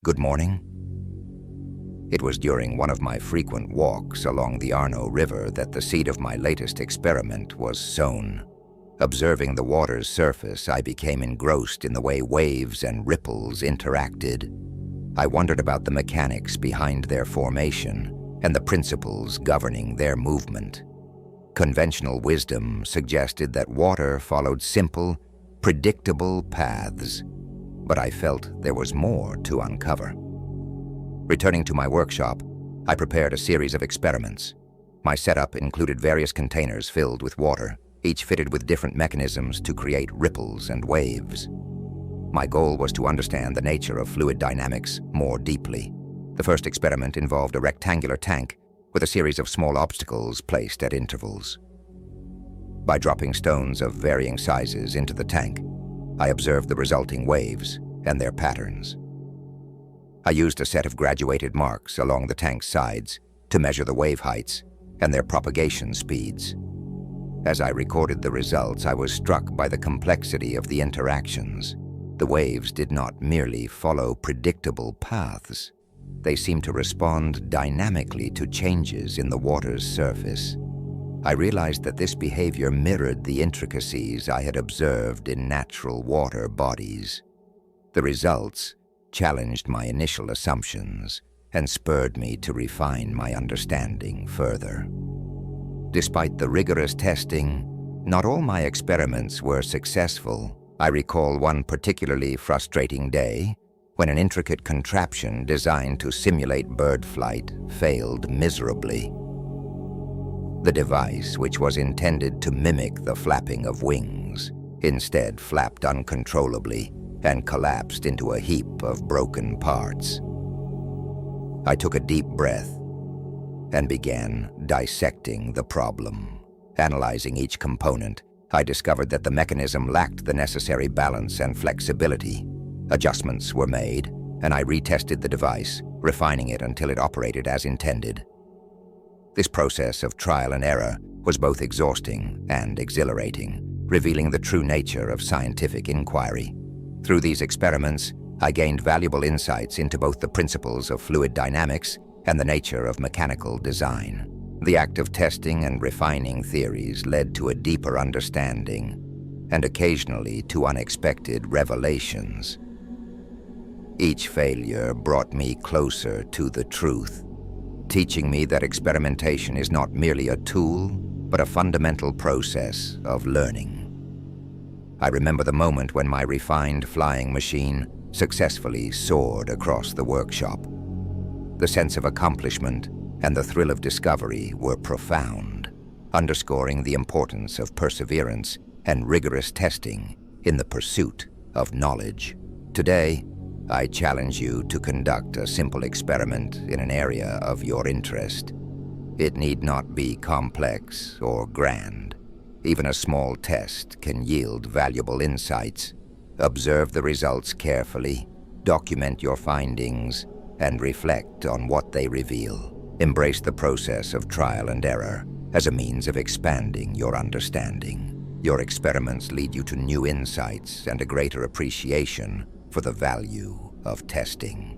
Good morning. It was during one of my frequent walks along the Arno River that the seed of my latest experiment was sown. Observing the water's surface, I became engrossed in the way waves and ripples interacted. I wondered about the mechanics behind their formation and the principles governing their movement. Conventional wisdom suggested that water followed simple, predictable paths, but I felt there was more to uncover. Returning to my workshop, I prepared a series of experiments. My setup included various containers filled with water, each fitted with different mechanisms to create ripples and waves. My goal was to understand the nature of fluid dynamics more deeply. The first experiment involved a rectangular tank with a series of small obstacles placed at intervals. By dropping stones of varying sizes into the tank, I observed the resulting waves and their patterns. I used a set of graduated marks along the tank's sides to measure the wave heights and their propagation speeds. As I recorded the results, I was struck by the complexity of the interactions. The waves did not merely follow predictable paths. They seemed to respond dynamically to changes in the water's surface. I realized that this behavior mirrored the intricacies I had observed in natural water bodies. The results challenged my initial assumptions and spurred me to refine my understanding further. Despite the rigorous testing, not all my experiments were successful. I recall one particularly frustrating day when an intricate contraption designed to simulate bird flight failed miserably. The device, which was intended to mimic the flapping of wings, instead flapped uncontrollably and collapsed into a heap of broken parts. I took a deep breath and began dissecting the problem. Analyzing each component, I discovered that the mechanism lacked the necessary balance and flexibility. Adjustments were made, and I retested the device, refining it until it operated as intended. This process of trial and error was both exhausting and exhilarating, revealing the true nature of scientific inquiry. Through these experiments, I gained valuable insights into both the principles of fluid dynamics and the nature of mechanical design. The act of testing and refining theories led to a deeper understanding and occasionally to unexpected revelations. Each failure brought me closer to the truth, teaching me that experimentation is not merely a tool, but a fundamental process of learning. I remember the moment when my refined flying machine successfully soared across the workshop. The sense of accomplishment and the thrill of discovery were profound, underscoring the importance of perseverance and rigorous testing in the pursuit of knowledge. Today, I challenge you to conduct a simple experiment in an area of your interest. It need not be complex or grand. Even a small test can yield valuable insights. Observe the results carefully, document your findings, and reflect on what they reveal. Embrace the process of trial and error as a means of expanding your understanding. Your experiments lead you to new insights and a greater appreciation for the value of testing.